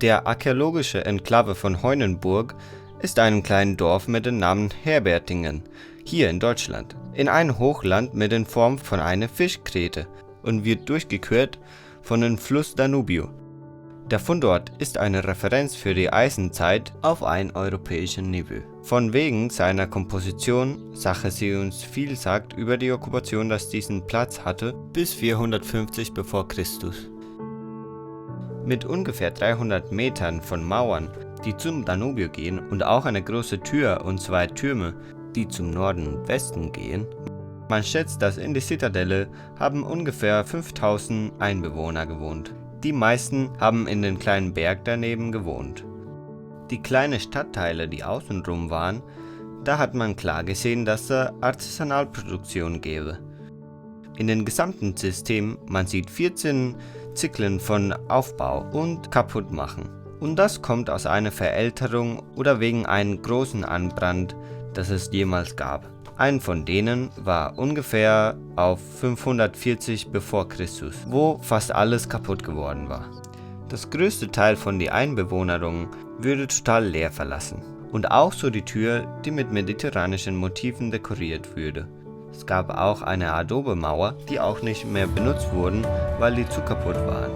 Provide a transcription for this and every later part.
Der archäologische Enklave von Heunenburg ist ein kleines Dorf mit dem Namen Herbertingen, hier in Deutschland, in einem Hochland mit der Form von einer Fischgräte und wird durchquert von dem Fluss Danubio. Der Fundort ist eine Referenz für die Eisenzeit auf einem europäischen Niveau. Von wegen seiner Komposition, Sache sie uns viel sagt über die Okkupation, dass diesen Platz hatte, bis 450 bevor Christus. Mit ungefähr 300 Metern von Mauern, die zum Danubio gehen und auch eine große Tür und 2 Türme, die zum Norden und Westen gehen. Man schätzt, dass in der Zitadelle haben ungefähr 5000 Einbewohner gewohnt. Die meisten haben in den kleinen Berg daneben gewohnt. Die kleinen Stadtteile, die außenrum waren, da hat man klar gesehen, dass es Artisanalproduktion gäbe. In dem gesamten System, man sieht 14 Zyklen von Aufbau und Kaputtmachen. Und das kommt aus einer Verälterung oder wegen einem großen Anbrand, das es jemals gab. Ein von denen war ungefähr auf 540 bevor Christus, wo fast alles kaputt geworden war. Das größte Teil von den Einbewohnern würde total leer verlassen. Und auch so die Tür, die mit mediterranischen Motiven dekoriert würde. Es gab auch eine Adobe-Mauer, die auch nicht mehr benutzt wurden, weil die zu kaputt waren.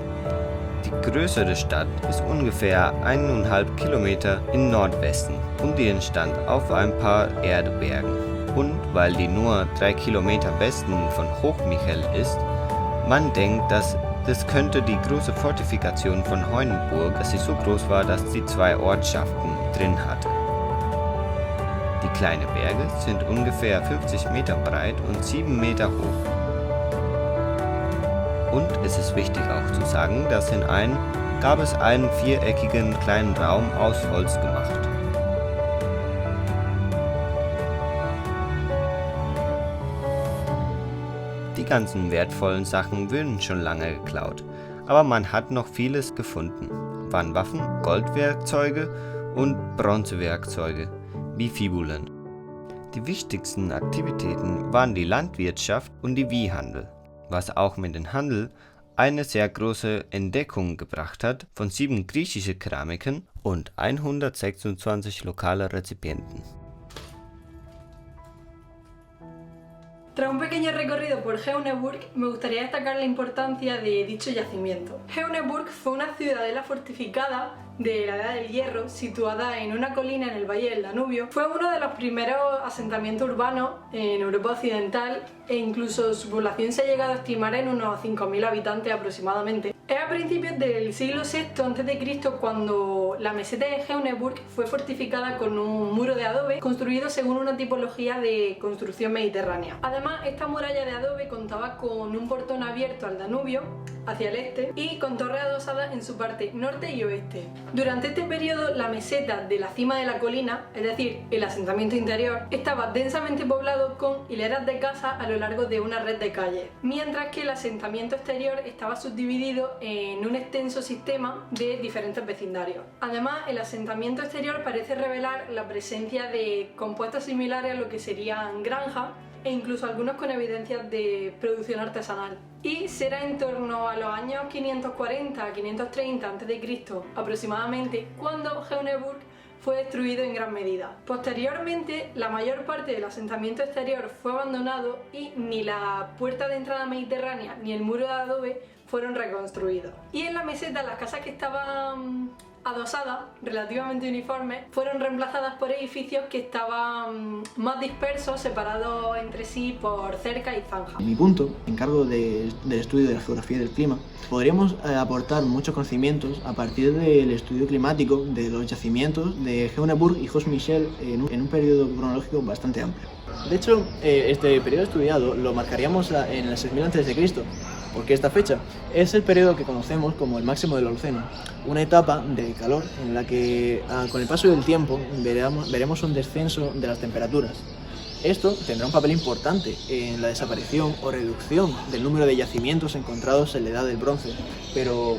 Die größere Stadt ist ungefähr 1,5 Kilometer im Nordwesten und die entstand auf ein paar Erdbergen. Und weil die nur 3 Kilometer Westen von Hochmichel ist, man denkt, dass das könnte die große Fortifikation von Heunenburg, dass sie so groß war, dass sie 2 Ortschaften drin hatte. Die kleinen Berge sind ungefähr 50 Meter breit und 7 Meter hoch. Und es ist wichtig auch zu sagen, dass in einem gab es einen viereckigen kleinen Raum aus Holz gemacht. Die ganzen wertvollen Sachen wurden schon lange geklaut, aber man hat noch vieles gefunden. Waren Waffen, Goldwerkzeuge und Bronzewerkzeuge, wie Fibulen. Die wichtigsten Aktivitäten waren die Landwirtschaft und die Viehhandel, was auch mit dem Handel eine sehr große Entdeckung gebracht hat von 7 griechischen Keramiken und 126 lokalen Rezipienten. Tras un pequeño recorrido por Heuneburg, me gustaría destacar la importancia de dicho yacimiento. Heuneburg fue una ciudadela fortificada de la Edad del Hierro, situada en una colina en el valle del Danubio. Fue uno de los primeros asentamientos urbanos en Europa Occidental e incluso su población se ha llegado a estimar en unos 5.000 habitantes aproximadamente. Es a principios del siglo VI a.C. cuando la meseta de Heuneburg fue fortificada con un muro de adobe construido según una tipología de construcción mediterránea. Además, esta muralla de adobe contaba con un portón abierto al Danubio hacia el este y con torres adosadas en su parte norte y oeste. Durante este periodo, la meseta de la cima de la colina, es decir, el asentamiento interior, estaba densamente poblado con hileras de casas a lo largo de una red de calles, mientras que el asentamiento exterior estaba subdividido en un extenso sistema de diferentes vecindarios. Además, el asentamiento exterior parece revelar la presencia de compuestos similares a lo que serían granjas e incluso algunos con evidencias de producción artesanal. Y será en torno a los años 540-530 a.C. aproximadamente cuando Heuneburg fue destruido en gran medida. Posteriormente, la mayor parte del asentamiento exterior fue abandonado y ni la puerta de entrada mediterránea ni el muro de adobe fueron reconstruidos. Y en la meseta las casas que estaban adosadas, relativamente uniformes, fueron reemplazadas por edificios que estaban más dispersos, separados entre sí por cercas y zanjas. En mi punto, en cargo del estudio de la geografía del clima, podríamos aportar muchos conocimientos a partir del estudio climático de los yacimientos de Heuneburg y Hochmichel en un periodo cronológico bastante amplio. De hecho, este periodo estudiado lo marcaríamos en el 6000 a.C., porque esta fecha es el periodo que conocemos como el máximo del Holoceno, una etapa de calor en la que con el paso del tiempo veremos un descenso de las temperaturas. Esto tendrá un papel importante en la desaparición o reducción del número de yacimientos encontrados en la Edad del Bronce, pero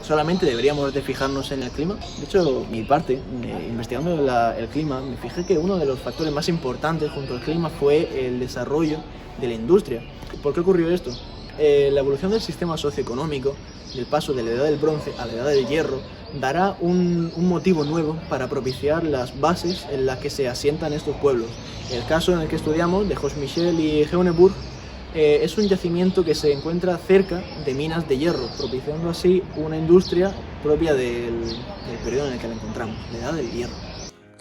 solamente deberíamos de fijarnos en el clima. De hecho, mi parte, investigando el clima, me fijé que uno de los factores más importantes junto al clima fue el desarrollo de la industria. ¿Por qué ocurrió esto? La evolución del sistema socioeconómico del paso de la edad del bronce a la edad del hierro, dará un motivo nuevo para propiciar las bases en las que se asientan estos pueblos. El caso en el que estudiamos, de Hochmichel y Heuneburg, es un yacimiento que se encuentra cerca de minas de hierro, propiciando así una industria propia del periodo en el que la encontramos, la edad del hierro.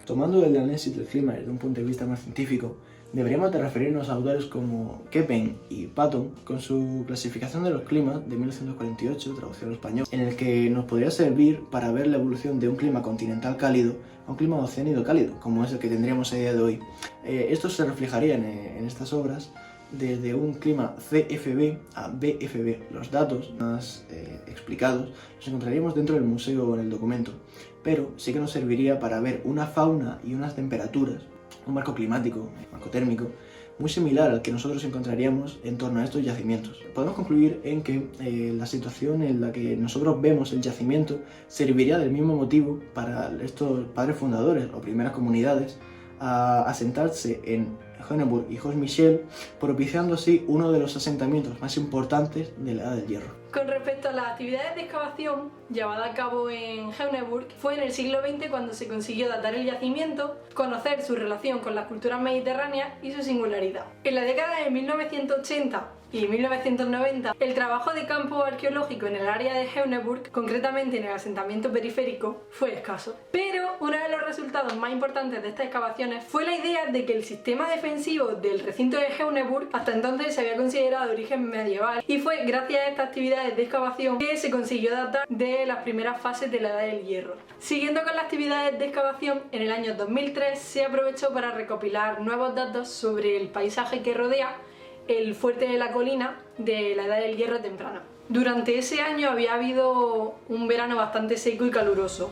Tomando el análisis del clima desde un punto de vista más científico, deberíamos de referirnos a autores como Köppen y Patton con su clasificación de los climas de 1948, traducción al español, en el que nos podría servir para ver la evolución de un clima continental cálido a un clima oceánico cálido, como es el que tendríamos a día de hoy. Esto se reflejaría en estas obras desde un clima CFB a BFB. Los datos más explicados los encontraríamos dentro del museo o en el documento, pero sí que nos serviría para ver una fauna y unas temperaturas, un marco climático, un marco térmico, muy similar al que nosotros encontraríamos en torno a estos yacimientos. Podemos concluir en que la situación en la que nosotros vemos el yacimiento serviría del mismo motivo para estos padres fundadores o primeras comunidades a asentarse en Heuneburg y Hochmichel, propiciando así uno de los asentamientos más importantes de la Edad del Hierro. Con respecto a las actividades de excavación llevadas a cabo en Heuneburg, fue en el siglo XX cuando se consiguió datar el yacimiento, conocer su relación con las culturas mediterráneas y su singularidad. En la década de 1980 y 1990, el trabajo de campo arqueológico en el área de Heuneburg, concretamente en el asentamiento periférico, fue escaso. Pero uno de los resultados más importantes de estas excavaciones fue la idea de que el sistema defensivo del recinto de Heuneburg hasta entonces se había considerado de origen medieval, y fue gracias a estas actividades de excavación que se consiguió datar de las primeras fases de la Edad del Hierro. Siguiendo con las actividades de excavación, en el año 2003 se aprovechó para recopilar nuevos datos sobre el paisaje que rodea el fuerte de la colina de la Edad del Hierro temprana. Durante ese año había habido un verano bastante seco y caluroso,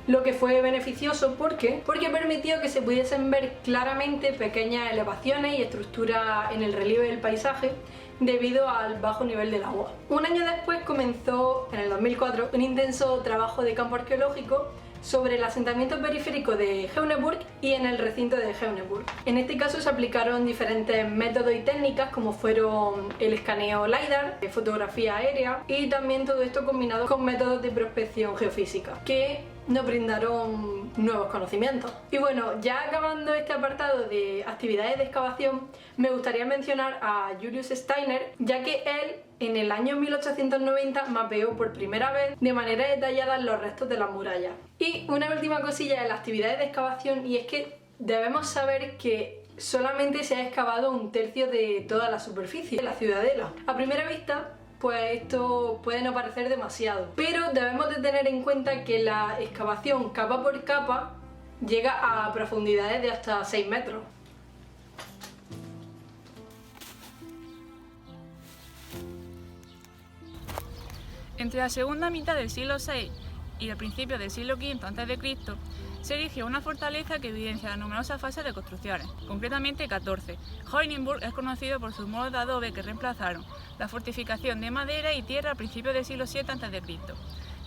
lo que fue beneficioso porque permitió que se pudiesen ver claramente pequeñas elevaciones y estructuras en el relieve del paisaje debido al bajo nivel del agua. Un año después comenzó, en el 2004, un intenso trabajo de campo arqueológico sobre el asentamiento periférico de Heuneburg y en el recinto de Heuneburg. En este caso se aplicaron diferentes métodos y técnicas como fueron el escaneo LiDAR, fotografía aérea y también todo esto combinado con métodos de prospección geofísica que nos brindaron nuevos conocimientos. Y bueno, ya acabando este apartado de actividades de excavación, me gustaría mencionar a Julius Steiner, ya que él en el año 1890 mapeó por primera vez de manera detallada los restos de las murallas. Y una última cosilla de las actividades de excavación, y es que debemos saber que solamente se ha excavado un tercio de toda la superficie de la ciudadela. A primera vista, pues esto puede no parecer demasiado, pero debemos de tener en cuenta que la excavación capa por capa llega a profundidades de hasta 6 metros. Entre la segunda mitad del siglo VI y el principio del siglo V a.C., se erigió una fortaleza que evidencia las numerosas fases de construcciones, concretamente 14. Heuneburg es conocido por sus muros de adobe que reemplazaron la fortificación de madera y tierra a principios del siglo VII a.C.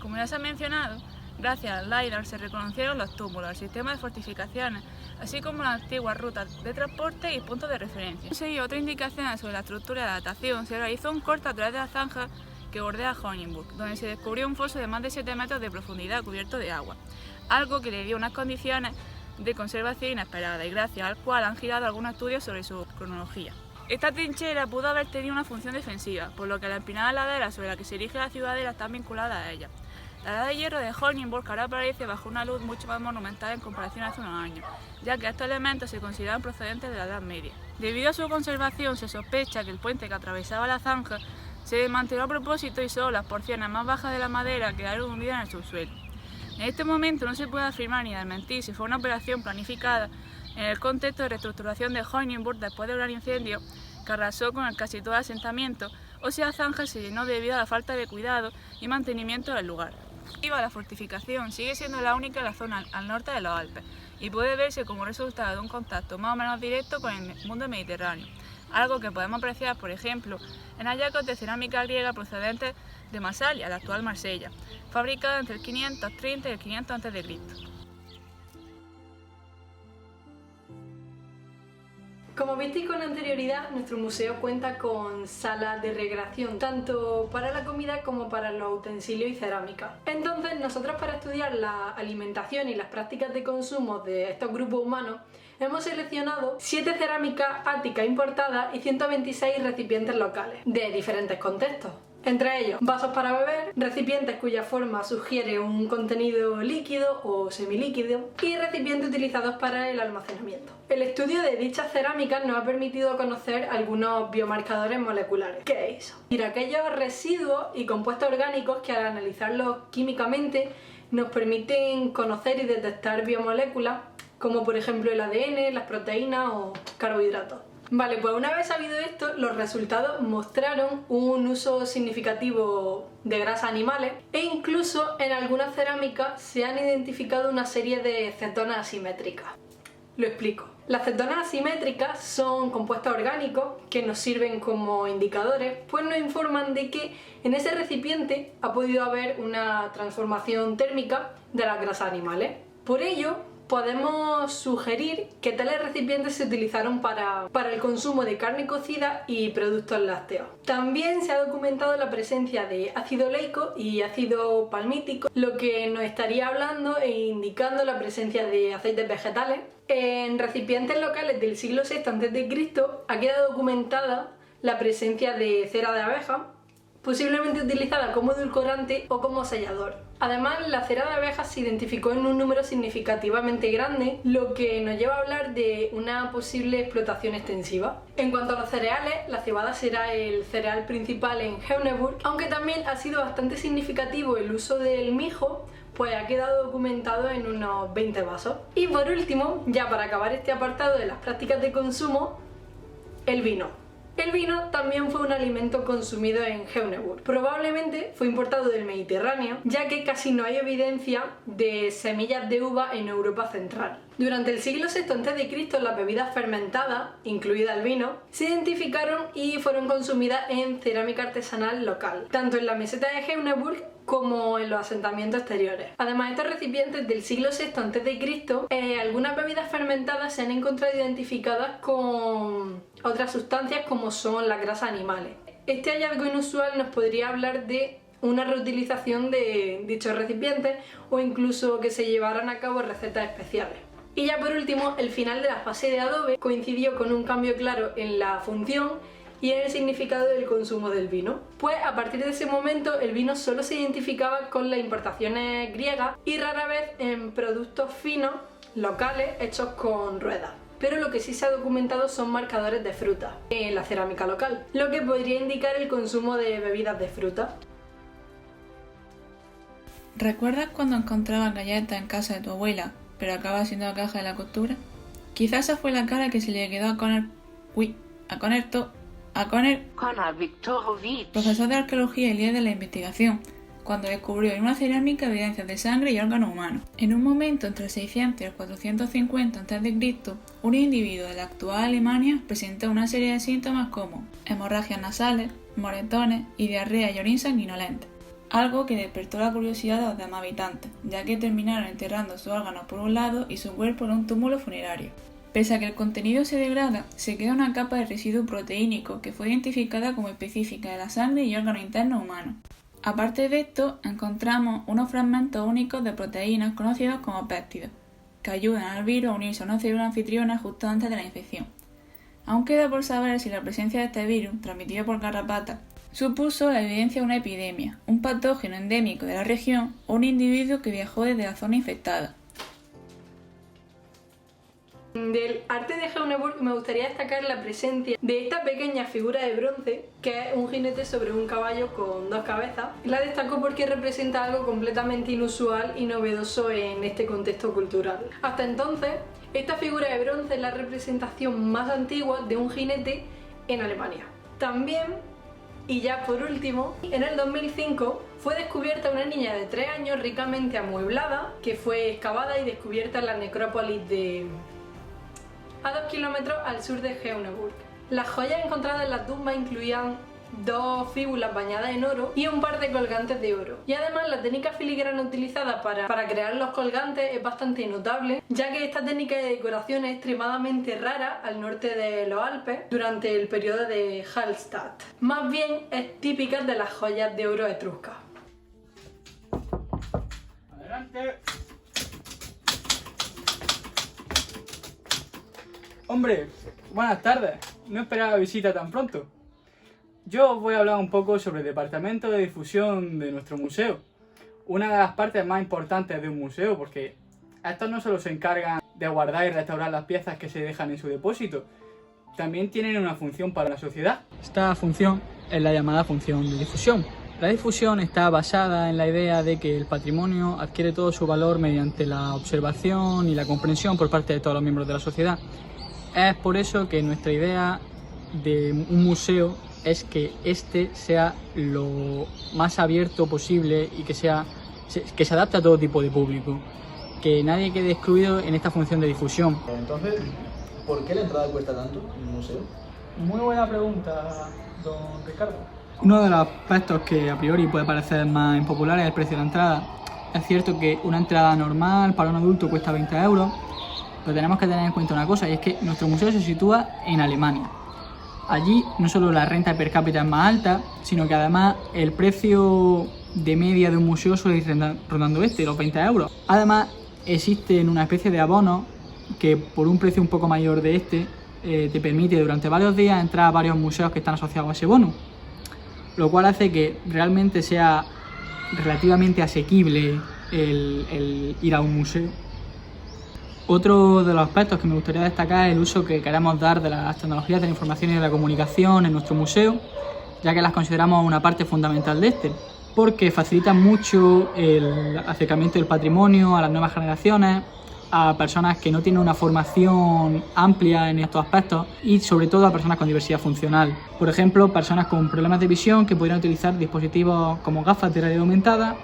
Como ya se ha mencionado, gracias al LiDAR se reconocieron los túmulos, el sistema de fortificaciones, así como las antiguas rutas de transporte y puntos de referencia. Según otra indicación sobre la estructura de la datación, se realizó un corte a través de la zanja que bordea Heuneburg, donde se descubrió un foso de más de 7 metros de profundidad cubierto de agua, algo que le dio unas condiciones de conservación inesperadas y gracias al cual han girado algunos estudios sobre su cronología. Esta trinchera pudo haber tenido una función defensiva, por lo que la empinada ladera sobre la que se erige la ciudadela está vinculada a ella. La Edad de Hierro de Heuneburg ahora aparece bajo una luz mucho más monumental en comparación a hace unos años, ya que estos elementos se consideran procedentes de la Edad Media. Debido a su conservación, se sospecha que el puente que atravesaba la zanja se desmanteló a propósito y solo las porciones más bajas de la madera quedaron hundidas en el subsuelo. En este momento no se puede afirmar ni desmentir si fue una operación planificada en el contexto de reestructuración de Heuneburg después de un gran incendio que arrasó con casi todo el asentamiento, o si la zanja se llenó debido a la falta de cuidado y mantenimiento del lugar. La fortificación sigue siendo la única en la zona al norte de los Alpes y puede verse como resultado de un contacto más o menos directo con el mundo mediterráneo, algo que podemos apreciar, por ejemplo, en hallazgos de cerámica griega procedentes de Masalia, la actual Marsella, fabricada entre el 530 y el 500 a.C. Como visteis con anterioridad, nuestro museo cuenta con salas de recreación, tanto para la comida como para los utensilios y cerámica. Entonces, nosotros para estudiar la alimentación y las prácticas de consumo de estos grupos humanos, hemos seleccionado 7 cerámicas áticas importadas y 126 recipientes locales, de diferentes contextos. Entre ellos, vasos para beber, recipientes cuya forma sugiere un contenido líquido o semilíquido y recipientes utilizados para el almacenamiento. El estudio de dichas cerámicas nos ha permitido conocer algunos biomarcadores moleculares. ¿Qué es eso? Y aquellos residuos y compuestos orgánicos que al analizarlos químicamente nos permiten conocer y detectar biomoléculas como por ejemplo el ADN, las proteínas o carbohidratos. Vale, pues una vez sabido esto, los resultados mostraron un uso significativo de grasas animales e incluso en algunas cerámicas se han identificado una serie de cetonas asimétricas. Lo explico. Las cetonas asimétricas son compuestos orgánicos que nos sirven como indicadores, pues nos informan de que en ese recipiente ha podido haber una transformación térmica de las grasas animales. Por ello, podemos sugerir que tales recipientes se utilizaron para el consumo de carne cocida y productos lácteos. También se ha documentado la presencia de ácido oleico y ácido palmítico, lo que nos estaría hablando e indicando la presencia de aceites vegetales. En recipientes locales del siglo VI a.C. ha quedado documentada la presencia de cera de abeja, posiblemente utilizada como edulcorante o como sellador. Además, la cera de abejas se identificó en un número significativamente grande, lo que nos lleva a hablar de una posible explotación extensiva. En cuanto a los cereales, la cebada será el cereal principal en Heuneburg, aunque también ha sido bastante significativo el uso del mijo, pues ha quedado documentado en unos 20 vasos. Y por último, ya para acabar este apartado de las prácticas de consumo, el vino. El vino también fue un alimento consumido en Heuneburg. Probablemente fue importado del Mediterráneo, ya que casi no hay evidencia de semillas de uva en Europa central. Durante el siglo VI a.C., las bebidas fermentadas, incluida el vino, se identificaron y fueron consumidas en cerámica artesanal local, tanto en la meseta de Heuneburg como en los asentamientos exteriores. Además, estos recipientes del siglo VI a.C., algunas bebidas fermentadas se han encontrado identificadas con otras sustancias como son las grasas animales. Este hallazgo inusual nos podría hablar de una reutilización de dichos recipientes o incluso que se llevaran a cabo recetas especiales. Y ya por último, el final de la fase de adobe coincidió con un cambio claro en la función y en el significado del consumo del vino. Pues a partir de ese momento el vino solo se identificaba con las importaciones griegas y rara vez en productos finos locales hechos con ruedas. Pero lo que sí se ha documentado son marcadores de fruta en la cerámica local, lo que podría indicar el consumo de bebidas de fruta. ¿Recuerdas cuando encontrabas galletas en casa de tu abuela, pero acaba siendo la caja de la costura? Quizás esa fue la cara que se le quedó a Conner Viktorovich, profesor de arqueología y líder de la investigación, cuando descubrió en una cerámica evidencias de sangre y órganos humanos. En un momento entre el 600 y el 450 a.C., un individuo de la actual Alemania presentó una serie de síntomas como hemorragias nasales, moretones y diarrea y orina sanguinolenta, algo que despertó la curiosidad de los demás habitantes, ya que terminaron enterrando sus órganos por un lado y su cuerpo en un túmulo funerario. Pese a que el contenido se degrada, se queda una capa de residuo proteínico que fue identificada como específica de la sangre y órganos internos humanos. Aparte de esto, encontramos unos fragmentos únicos de proteínas conocidos como péptidos, que ayudan al virus a unirse a una célula anfitriona justo antes de la infección. Aún queda por saber si la presencia de este virus, transmitido por garrapatas, supuso la evidencia de una epidemia, un patógeno endémico de la región o un individuo que viajó desde la zona infectada. Del arte de Heuneburg me gustaría destacar la presencia de esta pequeña figura de bronce, que es un jinete sobre un caballo con 2 cabezas. La destaco porque representa algo completamente inusual y novedoso en este contexto cultural. Hasta entonces, esta figura de bronce es la representación más antigua de un jinete en Alemania. También, y ya por último, en el 2005 fue descubierta una niña de 3 años ricamente amueblada, que fue excavada y descubierta en la necrópolis a 2 kilómetros al sur de Heuneburg. Las joyas encontradas en la tumba incluían 2 fíbulas bañadas en oro y un par de colgantes de oro. Y además la técnica filigrana utilizada para crear los colgantes es bastante notable, ya que esta técnica de decoración es extremadamente rara al norte de los Alpes durante el periodo de Hallstatt. Más bien es típica de las joyas de oro etruscas. Adelante. Hombre, buenas tardes. No esperaba visita tan pronto. Yo os voy a hablar un poco sobre el departamento de difusión de nuestro museo. Una de las partes más importantes de un museo, porque estos no solo se encargan de guardar y restaurar las piezas que se dejan en su depósito, también tienen una función para la sociedad. Esta función es la llamada función de difusión. La difusión está basada en la idea de que el patrimonio adquiere todo su valor mediante la observación y la comprensión por parte de todos los miembros de la sociedad. Es por eso que nuestra idea de un museo es que este sea lo más abierto posible y que se adapte a todo tipo de público, que nadie quede excluido en esta función de difusión. Entonces, ¿por qué la entrada cuesta tanto en un museo? Muy buena pregunta, don Ricardo. Uno de los aspectos que a priori puede parecer más impopular es el precio de la entrada. Es cierto que una entrada normal para un adulto cuesta 20 euros, pero tenemos que tener en cuenta una cosa, y es que nuestro museo se sitúa en Alemania. Allí no solo la renta per cápita es más alta, sino que además el precio de media de un museo suele ir rondando los 20 euros. Además, existen una especie de abono que por un precio un poco mayor de te permite durante varios días entrar a varios museos que están asociados a ese bono, lo cual hace que realmente sea relativamente asequible el ir a un museo. Otro de los aspectos que me gustaría destacar es el uso que queremos dar de las tecnologías de la información y de la comunicación en nuestro museo, ya que las consideramos una parte fundamental de porque facilitan mucho el acercamiento del patrimonio a las nuevas generaciones, a personas que no tienen una formación amplia en estos aspectos y sobre todo a personas con diversidad funcional. Por ejemplo, personas con problemas de visión que podrían utilizar dispositivos como gafas de realidad aumentada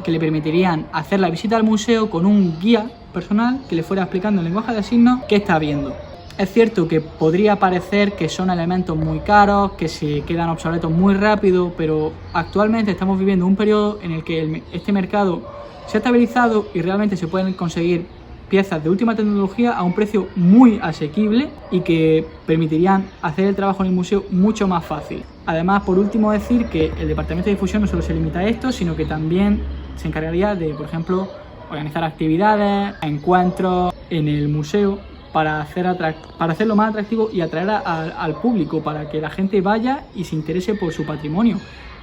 que le permitirían hacer la visita al museo con un guía personal que le fuera explicando en lenguaje de signos qué está viendo. Es cierto que podría parecer que son elementos muy caros, que se quedan obsoletos muy rápido, pero actualmente estamos viviendo un periodo en el que este mercado se ha estabilizado y realmente se pueden conseguir piezas de última tecnología a un precio muy asequible y que permitirían hacer el trabajo en el museo mucho más fácil. Además, por último, decir que el departamento de difusión no solo se limita a esto, sino que también se encargaría de, por ejemplo, organizar actividades, encuentros en el museo para hacerlo más atractivo y atraer al público, para que la gente vaya y se interese por su patrimonio,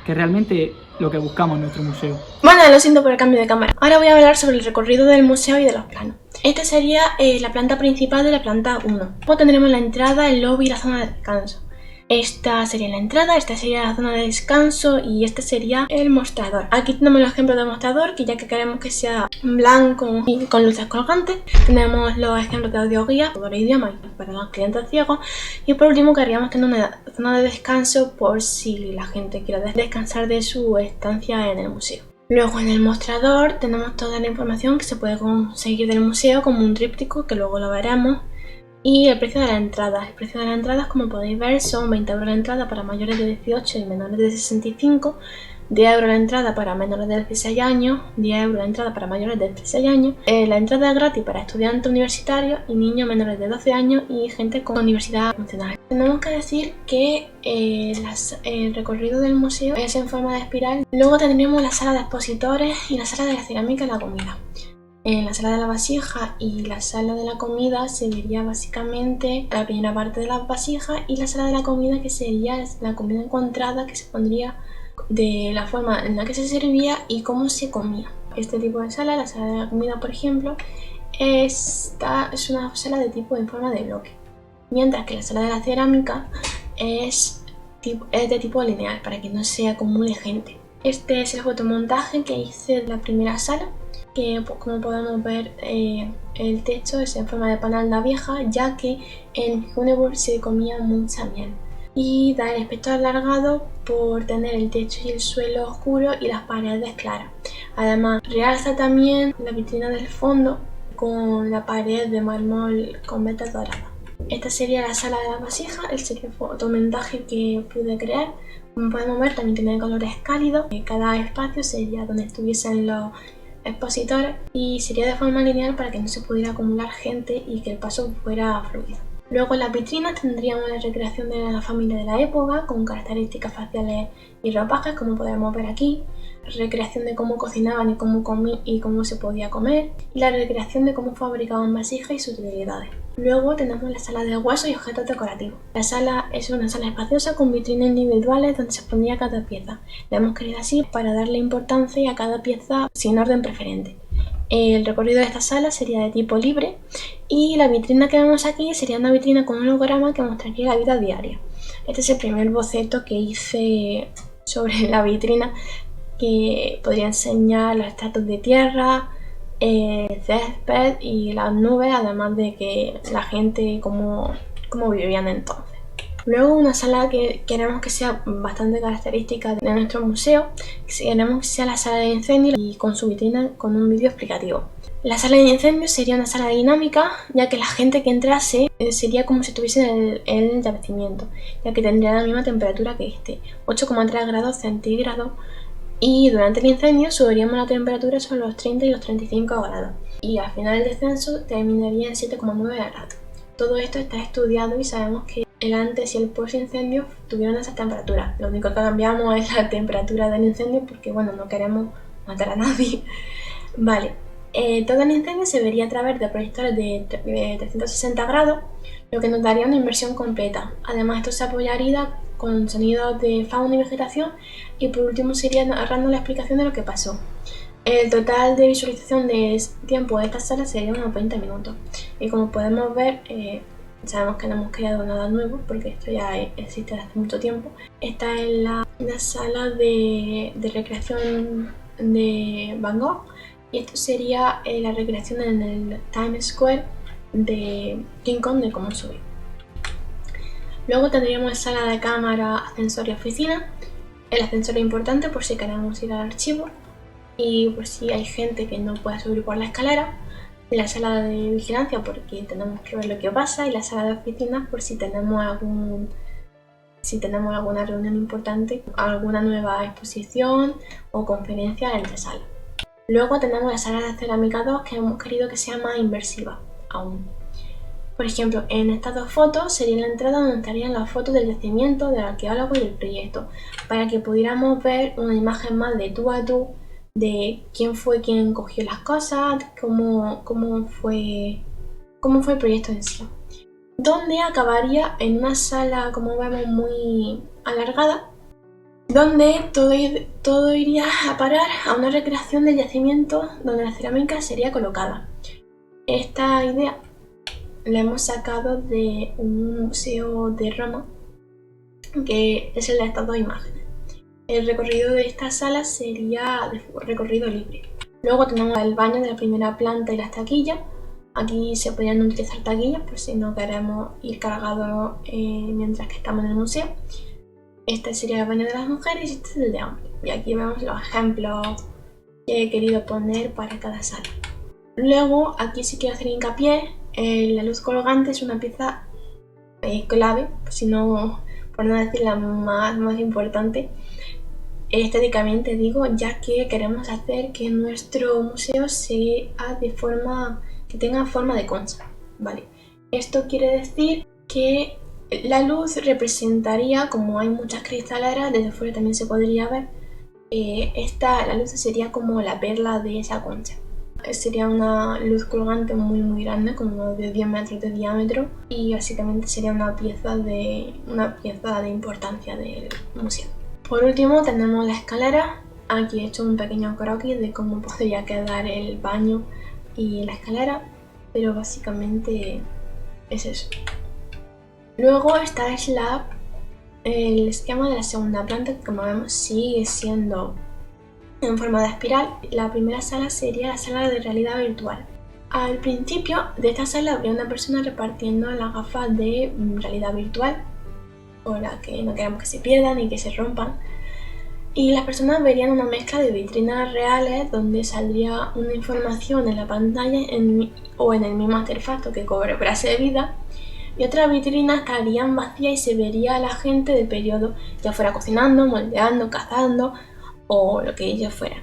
que es realmente lo que buscamos en nuestro museo. Bueno, lo siento por el cambio de cámara. Ahora voy a hablar sobre el recorrido del museo y de los planos. Esta sería la planta principal de la planta 1. Luego tendremos la entrada, el lobby y la zona de descanso. Esta sería la entrada, esta sería la zona de descanso y este sería el mostrador. Aquí tenemos los ejemplos del mostrador, que ya que queremos que sea blanco y con luces colgantes. Tenemos los ejemplos de audioguía por idioma para los clientes ciegos. Y por último querríamos tener una zona de descanso por si la gente quiere descansar de su estancia en el museo. Luego en el mostrador tenemos toda la información que se puede conseguir del museo, como un tríptico que luego lo veremos. Y el precio de la entrada. El precio de la entrada, como podéis ver, son 20 euros la entrada para mayores de 18 y menores de 65, 10 euros la entrada para menores de 16 años, 10 euros la entrada para mayores de 16 años. La entrada es gratis para estudiantes universitarios y niños menores de 12 años y gente con diversidad funcional. Tenemos que decir que el recorrido del museo es en forma de espiral. Luego tendríamos la sala de expositores y la sala de la cerámica y la comida. En la sala de la vasija y la sala de la comida se vería básicamente la primera parte de las vasijas y la sala de la comida, que sería la comida encontrada, que se pondría de la forma en la que se servía y cómo se comía. Este tipo de sala, la sala de la comida por ejemplo, es una sala de tipo en forma de bloque, mientras que la sala de la cerámica es de tipo lineal para que no se acumule gente. Este es el fotomontaje que hice de la primera sala, que como podemos ver el techo es en forma de panalda vieja, ya que en Schöneburg se comía mucha miel, y da el aspecto alargado por tener el techo y el suelo oscuro y las paredes claras. Además realza también la vitrina del fondo con la pared de mármol con vetas doradas. Esta sería la sala de la vasija, el fotomontaje que pude crear Como podemos ver, también tiene colores cálidos. Cada espacio sería donde estuviesen los expositores y sería de forma lineal para que no se pudiera acumular gente y que el paso fuera fluido. Luego en las vitrinas tendríamos la recreación de la familia de la época con características faciales y ropajes, como podemos ver aquí, recreación de cómo cocinaban y cómo se podía comer, y la recreación de cómo fabricaban vasijas y sus utilidades. Luego tenemos la sala de huesos y objetos decorativos. La sala es una sala espaciosa con vitrinas individuales donde se pondría cada pieza. La hemos querido así para darle importancia a cada pieza sin orden preferente. El recorrido de esta sala sería de tipo libre y la vitrina que vemos aquí sería una vitrina con un holograma que mostraría la vida diaria. Este es el primer boceto que hice sobre la vitrina, que podría enseñar los estratos de tierra, el césped y las nubes, además de que la gente cómo vivían entonces. Luego una sala que queremos que sea bastante característica de nuestro museo, queremos que sea la sala de incendios y con su vitrina con un vídeo explicativo. La sala de incendios sería una sala dinámica, ya que la gente que entrase sería como si estuviese en el yacimiento, ya que tendría la misma temperatura que este, 8,3 grados centígrados, y durante el incendio subiríamos la temperatura sobre los 30 y los 35 grados, y al final del descenso terminaría en 7,9 grados. Todo esto está estudiado y sabemos que el antes y el post incendio tuvieron esas temperaturas. Lo único que cambiamos es la temperatura del incendio porque, bueno, no queremos matar a nadie. Vale, todo el incendio se vería a través de proyectores de 360 grados, lo que nos daría una inversión completa. Además, esto se apoyaría con sonidos de fauna y vegetación y por último se iría narrando la explicación de lo que pasó. El total de visualización de tiempo de esta sala sería unos 20 minutos. Y como podemos ver, sabemos que no hemos creado nada nuevo porque esto ya existe desde hace mucho tiempo. Esta es la sala de recreación de Van Gogh y esto sería la recreación en el Times Square de King Kong, de cómo subir. Luego tendríamos sala de cámara, ascensor y oficina. El ascensor es importante por si queremos ir al archivo y por si hay gente que no pueda subir por la escalera. La sala de vigilancia porque tenemos que ver lo que pasa y la sala de oficinas por si tenemos alguna reunión importante, alguna nueva exposición o conferencia entre salas. Luego tenemos la sala de cerámica 2 que hemos querido que sea más inmersiva aún. Por ejemplo, en estas dos fotos sería la entrada donde estarían las fotos del yacimiento, del arqueólogo y del proyecto, para que pudiéramos ver una imagen más de tú a tú de quién fue quien cogió las cosas, cómo fue el proyecto en sí. Donde acabaría en una sala, como vemos, muy alargada, donde todo iría a parar a una recreación del yacimiento donde la cerámica sería colocada. Esta idea la hemos sacado de un museo de Roma, que es el de estas dos imágenes. El recorrido de esta sala sería de recorrido libre. Luego tenemos el baño de la primera planta y las taquillas. Aquí se podrían utilizar taquillas por si no queremos ir cargados mientras que estamos en el museo. Este sería el baño de las mujeres y este es el de hombres. Y aquí vemos los ejemplos que he querido poner para cada sala. Luego aquí sí quiero hacer hincapié. La luz colgante es una pieza clave, por no decir la más importante, estéticamente digo, ya que queremos hacer que nuestro museo que tenga forma de concha, ¿vale? Esto quiere decir que la luz representaría, como hay muchas cristaleras, desde fuera también se podría ver, la luz sería como la perla de esa concha. Sería una luz colgante muy grande, como de 10 metros de diámetro, y básicamente sería una pieza de importancia del museo. Por último tenemos la escalera. Aquí he hecho un pequeño croquis de cómo podría quedar el baño y la escalera, pero básicamente es eso. Luego esta es el esquema de la segunda planta, que como vemos sigue siendo en forma de espiral. La primera sala sería la sala de realidad virtual. Al principio de esta sala habría una persona repartiendo las gafas de realidad virtual, para que no queramos que se pierdan y que se rompan. Y las personas verían una mezcla de vitrinas reales donde saldría una información en la pantalla o en el mismo artefacto que cobrase vida, y otras vitrinas estarían vacías y se vería a la gente del periodo, ya fuera cocinando, moldeando, cazando o lo que ellos fueran.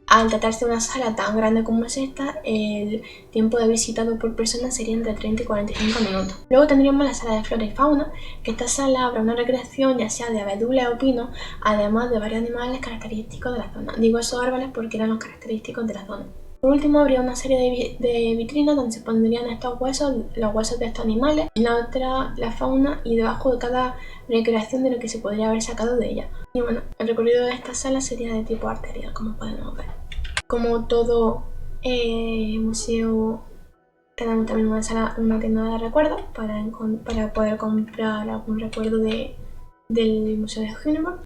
Al tratarse de una sala tan grande como es esta, el tiempo de visitado por persona sería entre 30 y 45 minutos. Luego tendríamos la sala de flora y fauna, que esta sala habrá una recreación ya sea de abedules o pinos, además de varios animales característicos de la zona. Digo esos árboles porque eran los característicos de la zona. Por último, habría una serie de vitrinas donde se pondrían estos huesos, los huesos de estos animales, en la otra la fauna y debajo de cada recreación de lo que se podría haber sacado de ella. Y bueno, el recorrido de esta sala sería de tipo arterial, como podemos ver. Como todo museo, tenemos también una tienda de recuerdos para poder comprar algún recuerdo del Museo de Hindenburg.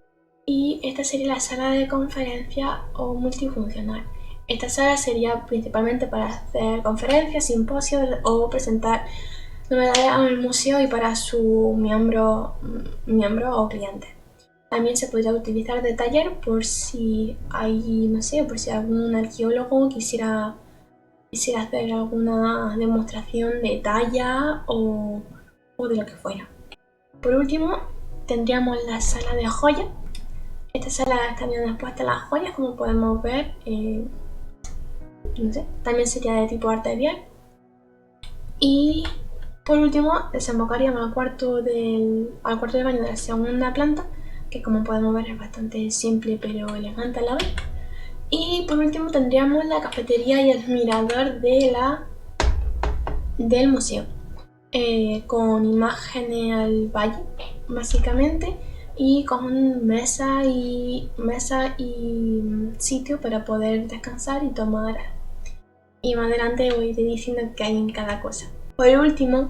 Y esta sería la sala de conferencia o multifuncional. Esta sala sería principalmente para hacer conferencias, simposios o presentar novedades al museo y para sus miembros o clientes. También se podría utilizar de taller por si hay, no sé, por si algún arqueólogo quisiera hacer alguna demostración de talla o de lo que fuera. Por último, tendríamos la sala de joyas. Esta sala estarían expuestas las joyas, como podemos ver. No sé, también sería de tipo arterial. Y por último, desembocaríamos al cuarto de baño de la segunda planta, que como podemos ver es bastante simple pero elegante a la vez. Y por último tendríamos la cafetería y el mirador del museo, con imágenes al valle básicamente, y con mesa y sitio para poder descansar y tomar. Y más adelante os iré diciendo qué hay en cada cosa. Por último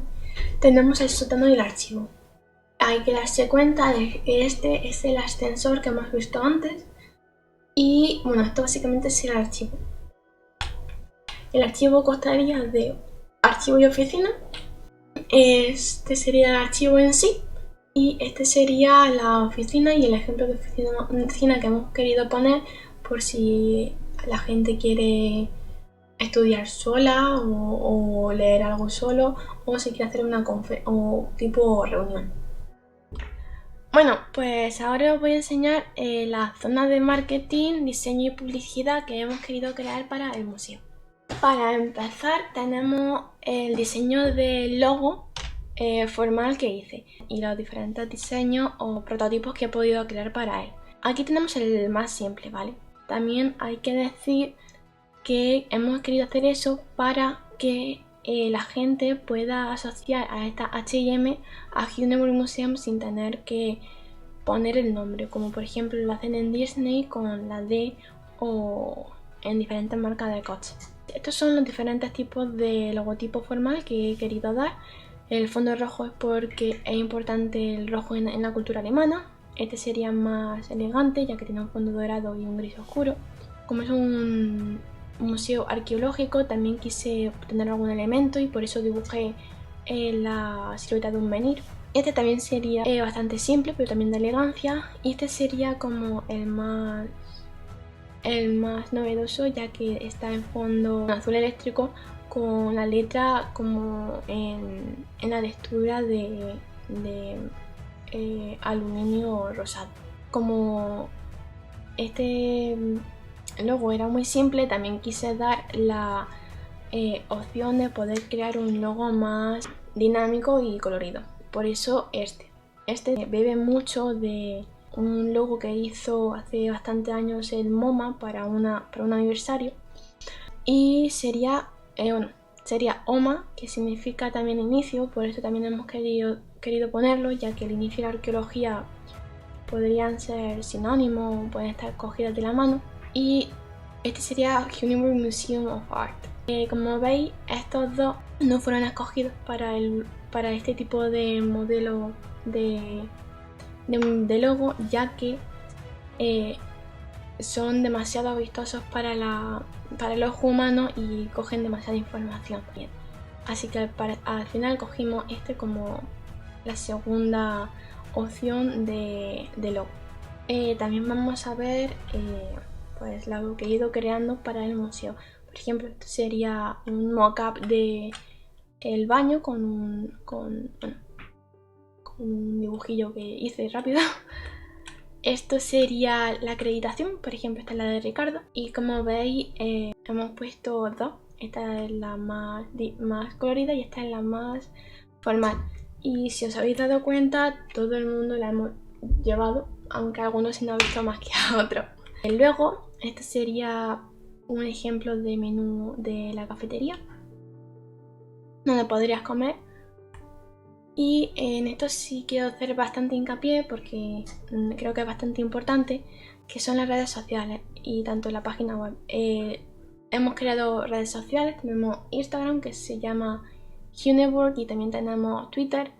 tenemos el sótano y el archivo. Hay que darse cuenta de que este es el ascensor que hemos visto antes. Y bueno, esto básicamente es el archivo. El archivo constaría de archivo y oficina. Este sería el archivo en sí. Y este sería la oficina y el ejemplo de oficina que hemos querido poner por si la gente quiere estudiar sola o leer algo solo, o si quiere hacer una tipo reunión. Bueno, pues ahora os voy a enseñar la zona de marketing, diseño y publicidad que hemos querido crear para el museo. Para empezar tenemos el diseño del logo formal que hice y los diferentes diseños o prototipos que he podido crear para él. Aquí tenemos el más simple, ¿vale? También hay que decir que hemos querido hacer eso para que la gente pueda asociar a esta H&M a Hindenburg Museum sin tener que poner el nombre, como por ejemplo lo hacen en Disney con la D o en diferentes marcas de coches. Estos son los diferentes tipos de logotipo formal que he querido dar. El fondo rojo es porque es importante el rojo en la cultura alemana. Este sería más elegante ya que tiene un fondo dorado y un gris oscuro. Como es un museo arqueológico, también quise obtener algún elemento y por eso dibujé la silueta de un menhir. Este también sería bastante simple pero también de elegancia, y este sería como el más novedoso ya que está en fondo azul eléctrico con la letra como en la textura de aluminio rosado. Como este logo era muy simple, también quise dar la opción de poder crear un logo más dinámico y colorido. Por eso este bebe mucho de un logo que hizo hace bastante años el MoMA para un aniversario, y sería OMA, que significa también inicio. Por eso también hemos querido ponerlo, ya que el inicio y la arqueología podrían ser sinónimos, pueden estar cogidas de la mano. Y este sería Hindenburg Museum of Art. Como veis, estos dos no fueron escogidos para este tipo de modelo de logo, ya que son demasiado vistosos para el ojo humano y cogen demasiada información. Así que al final cogimos este como la segunda opción de logo. También vamos a ver pues lo que he ido creando para el museo. Por ejemplo, esto sería un mock-up de el baño con un dibujillo que hice rápido. Esto sería la acreditación, por ejemplo esta es la de Ricardo, y como veis hemos puesto dos. Esta es la más colorida y esta es la más formal. Y si os habéis dado cuenta, todo el mundo la hemos llevado, aunque algunos se nos ha visto más que a otros. Luego, este sería un ejemplo de menú de la cafetería, donde podrías comer. Y en esto sí quiero hacer bastante hincapié porque creo que es bastante importante, que son las redes sociales y tanto la página web. Hemos creado redes sociales, tenemos Instagram que se llama Huneburg y también tenemos Twitter.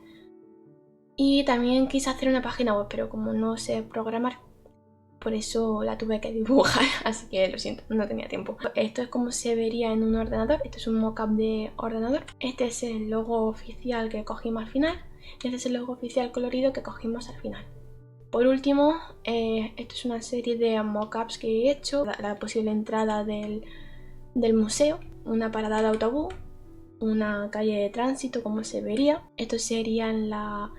Y también quise hacer una página web, pero como no sé programar, por eso la tuve que dibujar, así que lo siento, no tenía tiempo. Esto es como se vería en un ordenador, esto es un mockup de ordenador. Este es el logo oficial que cogimos al final, y este es el logo oficial colorido que cogimos al final. Por último, esto es una serie de mockups que he hecho, la posible entrada del museo, una parada de autobús, una calle de tránsito como se vería. Estos serían las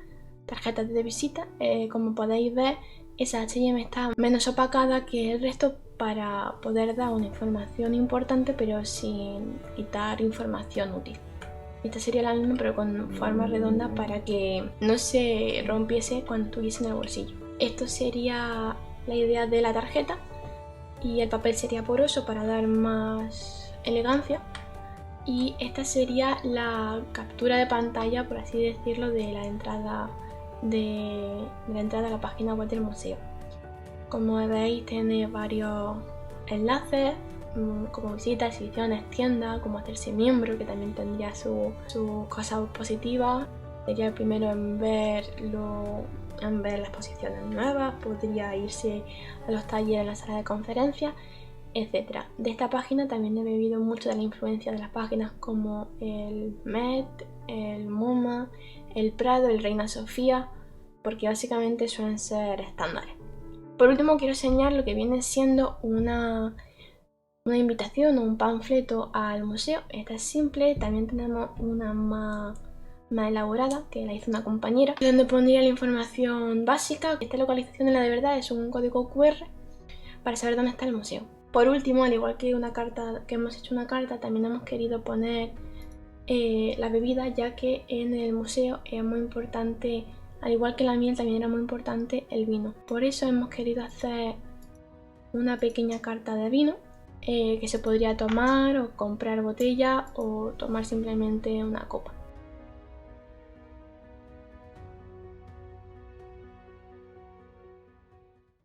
tarjetas de visita, como podéis ver. Esa H&M está menos opacada que el resto para poder dar una información importante pero sin quitar información útil. Esta sería la misma pero con forma redonda para que no se rompiese cuando estuviese en el bolsillo. Esto sería la idea de la tarjeta y el papel sería poroso para dar más elegancia. Y esta sería la captura de pantalla, por así decirlo, de la entrada a la página web del museo. Como veis tiene varios enlaces como visitas, exhibiciones, tiendas, como hacerse miembro, que también tendría sus cosas positivas. Sería el primero en ver las exposiciones nuevas, podría irse a los talleres en la sala de conferencias, etc. De esta página también he bebido mucho de la influencia de las páginas como el Met, el MoMA, el Prado, el Reina Sofía, porque básicamente suelen ser estándares. Por último quiero enseñar lo que viene siendo una invitación o un panfleto al museo. Esta es simple, también tenemos una más elaborada que la hizo una compañera, donde pondría la información básica. Esta localización de la de verdad es un código QR para saber dónde está el museo. Por último, al igual que hemos hecho una carta, también hemos querido poner la bebida, ya que en el museo es muy importante, al igual que la miel, también era muy importante el vino. Por eso hemos querido hacer una pequeña carta de vino que se podría tomar o comprar botella o tomar simplemente una copa.